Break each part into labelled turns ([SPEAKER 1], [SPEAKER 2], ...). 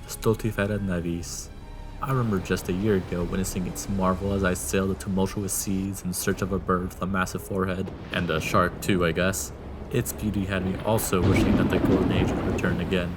[SPEAKER 1] Stultifera Navis. I remember just a year ago witnessing its marvel as I sailed the tumultuous seas in search of a bird with a massive forehead, and a shark too, I guess. Its beauty had me also wishing that the golden age would return again.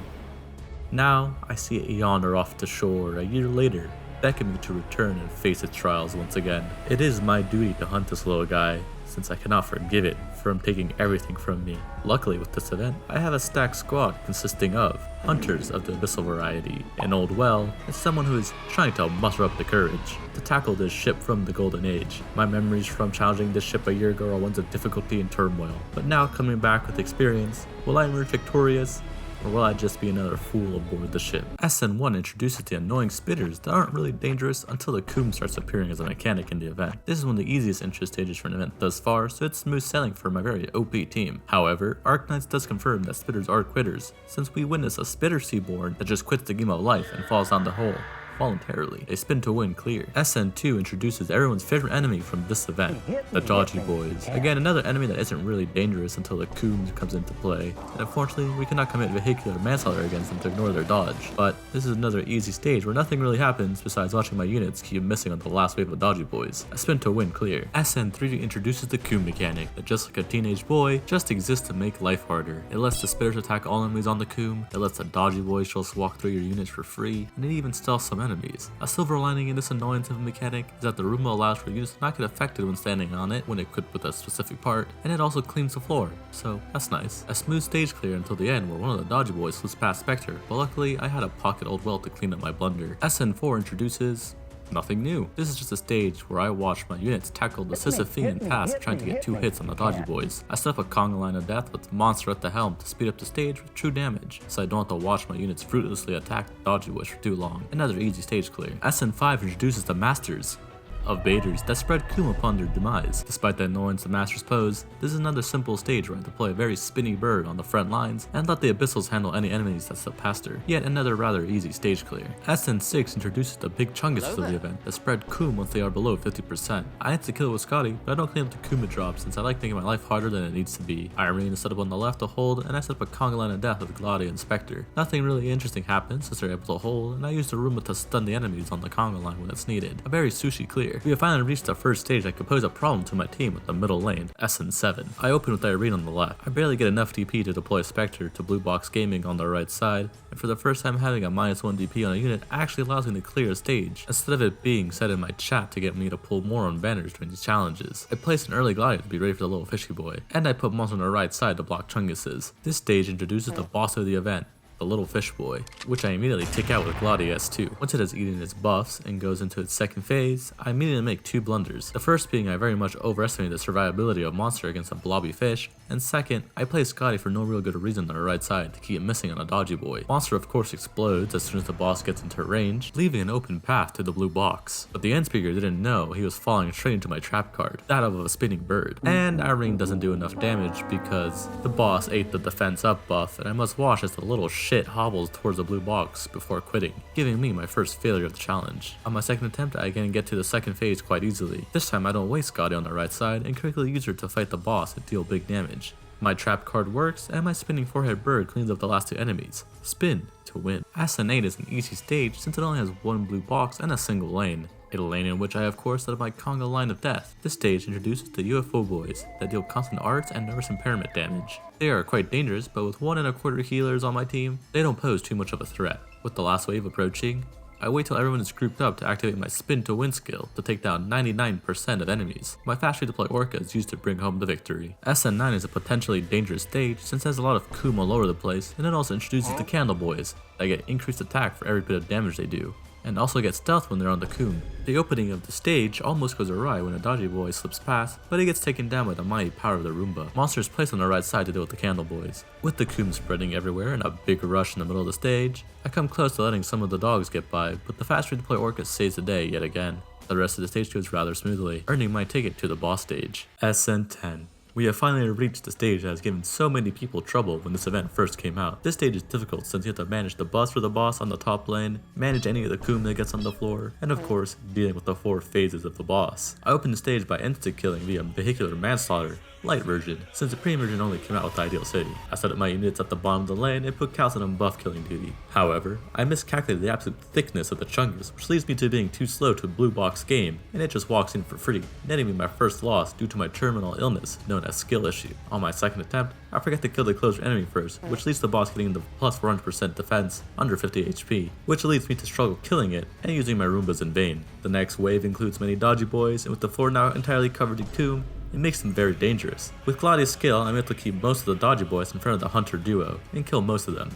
[SPEAKER 1] Now, I see it yonder off the shore a year later, beckoning me to return and face its trials once again. It is my duty to hunt this little guy, since I cannot forgive it from taking everything from me. Luckily with this event, I have a stacked squad consisting of hunters of the abyssal variety, an old well, and someone who is trying to muster up the courage to tackle this ship from the golden age. My memories from challenging this ship a year ago are ones of difficulty and turmoil, but now coming back with experience, will I emerge victorious? Or will I just be another fool aboard the ship? SN1 introduces the annoying spitters that aren't really dangerous until the coom starts appearing as a mechanic in the event. This is one of the easiest intro stages for an event thus far, so it's smooth sailing for my very OP team. However, Arknights does confirm that spitters are quitters, since we witness a spitter seaborn that just quits the game of life and falls down the hole voluntarily. They spin to win clear. SN2 introduces everyone's favorite enemy from this event, the Dodgy Boys. Again, another enemy that isn't really dangerous until the coom comes into play, and unfortunately we cannot commit vehicular manslaughter against them to ignore their dodge. But this is another easy stage where nothing really happens besides watching my units keep missing on the last wave of Dodgy Boys. I spin to win clear. SN3 introduces the coom mechanic that, just like a teenage boy, just exists to make life harder. It lets the spitters attack all enemies on the coom, it lets the Dodgy Boys just walk through your units for free, and it even steals some enemies. A silver lining in this annoyance of a mechanic is that the Roomba allows for units to not get affected when standing on it when equipped with a specific part, and it also cleans the floor, so that's nice. A smooth stage clear until the end where one of the Dodgy Boys slips past Spectre, but luckily I had a pocket old well to clean up my blunder. SN4 introduces nothing new. This is just a stage where I watch my units tackle the Sisyphean task trying to get 2 hits on the Dodgy Boys. I set up a conga line of death with Monster at the helm to speed up the stage with true damage, so I don't have to watch my units fruitlessly attack the Dodgy Boys for too long. Another easy stage clear. SN5 introduces the Masters of baiters that spread coom upon their demise. Despite the annoyance the masters pose, this is another simple stage where I deploy a very spinny bird on the front lines and let the abyssals handle any enemies that slip past her. Yet another rather easy stage clear. SN6 introduces the big chunguses of the event that spread coom once they are below 50%. I had to kill it with Scotty, but I don't clean up the coom it drops since I like making my life harder than it needs to be. I remain to set up on the left to hold, and I set up a conga line of death with Gladi and Spectre. Nothing really interesting happens since they're able to hold, and I use the Roomba to stun the enemies on the conga line when it's needed. A very sushi clear. We have finally reached the first stage that could pose a problem to my team with the middle lane, SN7. I open with the arena on the left. I barely get enough DP to deploy Spectre to Blue Box Gaming on the right side, and for the first time having a -1 DP on a unit actually allows me to clear a stage, instead of it being said in my chat to get me to pull more on banners during these challenges. I placed an early Gladiator to be ready for the little fishy boy, and I put Monster on the right side to block chunguses. This stage introduces the boss of the event, the little fish boy, which I immediately take out with Gladius too. Once it has eaten its buffs and goes into its second phase, I immediately make 2 blunders. The first being I very much overestimate the survivability of Monster against a blobby fish, and second, I play Scotty for no real good reason on the right side to keep missing on a Dodgy Boy. Monster of course explodes as soon as the boss gets into range, leaving an open path to the blue box. But the end speaker didn't know he was falling straight into my trap card, that of a spinning bird. And our ring doesn't do enough damage because the boss ate the defense up buff, and I must watch as the little shit hobbles towards the blue box before quitting, giving me my first failure of the challenge. On my second attempt, I again get to the second phase quite easily. This time I don't waste Scotty on the right side and quickly use her to fight the boss and deal big damage. My trap card works and my spinning forehead bird cleans up the last 2 enemies. Spin to win. SN8 is an easy stage since it only has 1 blue box and a single lane. A lane in which I of course set up my conga line of death. This stage introduces the UFO boys that deal constant arts and nervous impairment damage. They are quite dangerous, but with 1 1/4 healers on my team, they don't pose too much of a threat. With the last wave approaching, I wait till everyone is grouped up to activate my spin to win skill to take down 99% of enemies. My fast redeploy Orca is used to bring home the victory. SN9 is a potentially dangerous stage since it has a lot of coom all over the place, and it also introduces the Candle Boys that get increased attack for every bit of damage they do, and also get stealth when they're on the coom. The opening of the stage almost goes awry when a Dodgy Boy slips past, but he gets taken down by the mighty power of the Roomba. Monster is placed on the right side to deal with the Candle Boys. With the coom spreading everywhere and a big rush in the middle of the stage, I come close to letting some of the dogs get by, but the fast redeploy Orca saves the day yet again. The rest of the stage goes rather smoothly, earning my ticket to the boss stage. SN10. We have finally reached the stage that has given so many people trouble when this event first came out. This stage is difficult since you have to manage the bust for the boss on the top lane, manage any of the coom that gets on the floor, and of course, dealing with the 4 phases of the boss. I opened the stage by insta-killing via vehicular manslaughter, light version, since the premium version only came out with the ideal city. I set up my units at the bottom of the lane and put kal'sit on buff killing duty. However, I miscalculated the absolute thickness of the chungus, which leads me to being too slow to a blue box game, and it just walks in for free, netting me my first loss due to my terminal illness known as skill issue. On my second attempt, I forget to kill the closer enemy first, which leads the boss getting the plus 400% defense under 50 HP, which leads me to struggle killing it and using my Roombas in vain. The next wave includes many dodgy boys, and with the floor now entirely covered in coom, it makes them very dangerous. With Gladia's skill, I'm able to keep most of the dodgy boys in front of the hunter duo, and kill most of them.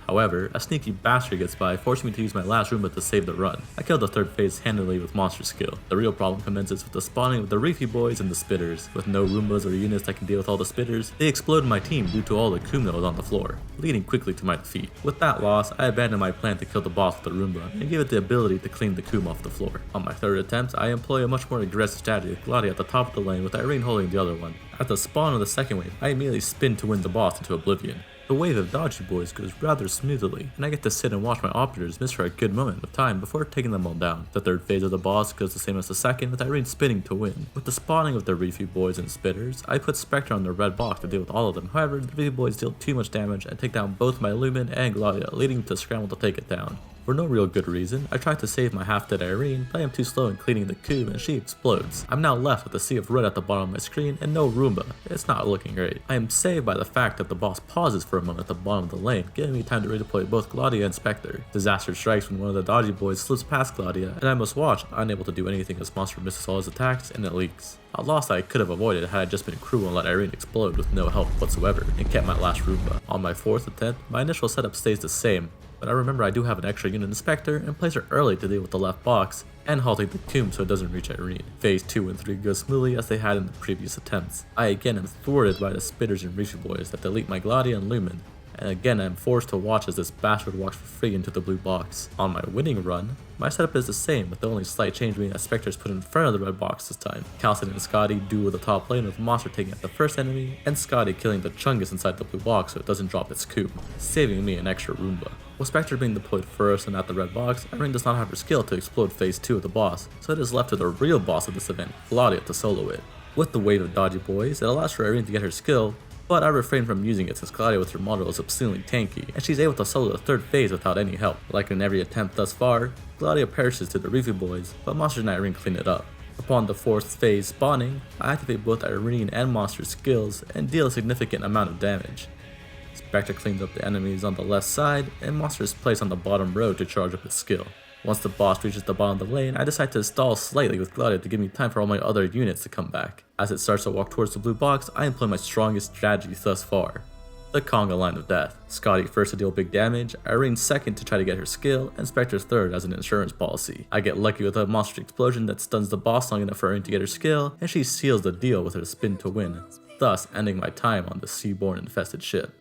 [SPEAKER 1] However, a sneaky bastard gets by, forcing me to use my last Roomba to save the run. I killed the third phase handily with monster skill. The real problem commences with the spawning of the Reefy boys and the spitters. With no Roombas or units that can deal with all the spitters, they exploded my team due to all the coom that was on the floor, leading quickly to my defeat. With that loss, I abandoned my plan to kill the boss with the Roomba, and gave it the ability to clean the coom off the floor. On my third attempt, I employ a much more aggressive strategy with Gladia at the top of the lane with Irene holding the other one. At the spawn of the second wave, I immediately spin to win the boss into oblivion. The wave of dodgy boys goes rather smoothly, and I get to sit and watch my operators miss for a good moment of time before taking them all down. The third phase of the boss goes the same as the second, with Irene spinning to win. With the spawning of the Reefy boys and spitters, I put Spectre on the red box to deal with all of them. However, the Reefy boys deal too much damage and take down both my lUmEn and Gladia, leading me to scramble to take it down. For no real good reason, I tried to save my half-dead Irene, but I am too slow in cleaning the coom and she explodes. I'm now left with a sea of red at the bottom of my screen and no Roomba. It's not looking great. I am saved by the fact that the boss pauses for a moment at the bottom of the lane, giving me time to redeploy both Gladia and Spectre. Disaster strikes when one of the dodgy boys slips past Gladia, and I must watch, unable to do anything as monster misses all his attacks and it leaks. A loss that I could have avoided had I just been cruel and let Irene explode with no help whatsoever, and kept my last Roomba. On my fourth attempt, my initial setup stays the same, but I remember I do have an extra unit in Spectre and place her early to deal with the left box and halting the coom so it doesn't reach Irene. Phase 2 and 3 go smoothly as they had in the previous attempts. I again am thwarted by the spitters and Reefy boys that delete my Gladia and lUmEn, and again I am forced to watch as this bastard walks for free into the blue box. On my winning run, my setup is the same, with the only slight change being that Spectre is put in front of the red box this time. kal'sit and Scotty duo the top lane with Monster taking out the first enemy, and Scotty killing the chungus inside the blue box so it doesn't drop its coom, saving me an extra Roomba. With Spectre being deployed first and at the red box, Irene does not have her skill to explode phase 2 of the boss, so it is left to the real boss of this event, Gladia, to solo it. With the wave of dodgy boys, it allows for Irene to get her skill, but I refrain from using it since Gladia with her model is obscenely tanky, and she's able to solo the third phase without any help. Like in every attempt thus far, Gladia perishes to the Reefy boys, but Monster and Irene clean it up. Upon the fourth phase spawning, I activate both Irene and Monster's skills and deal a significant amount of damage. Spectre cleans up the enemies on the left side, and Monster is placed on the bottom row to charge up his skill. Once the boss reaches the bottom of the lane, I decide to stall slightly with Gladia to give me time for all my other units to come back. As it starts to walk towards the blue box, I employ my strongest strategy thus far, the conga line of death. Scotty first to deal big damage, Irene second to try to get her skill, and Spectre third as an insurance policy. I get lucky with a monster explosion that stuns the boss long enough for Irene to get her skill, and she seals the deal with her spin to win, thus ending my time on the seaborne infested ship.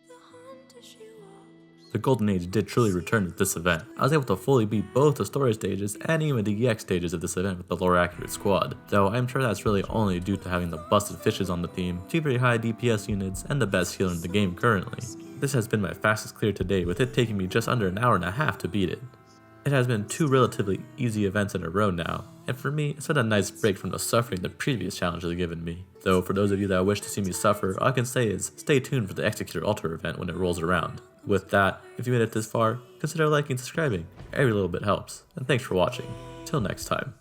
[SPEAKER 1] The Golden Age did truly return with this event. I was able to fully beat both the story stages and even the EX stages of this event with the lore accurate squad, though I'm sure that's really only due to having the busted fishes on the team, 2 very high DPS units, and the best healer in the game currently. This has been my fastest clear to date, with it taking me just under an hour and a half to beat it. It has been 2 relatively easy events in a row now, and for me, it's been a nice break from the suffering the previous challenge has given me. Though for those of you that wish to see me suffer, all I can say is stay tuned for the Executor Altar event when it rolls around. With that, if you made it this far, consider liking and subscribing. Every little bit helps, and thanks for watching. Till next time.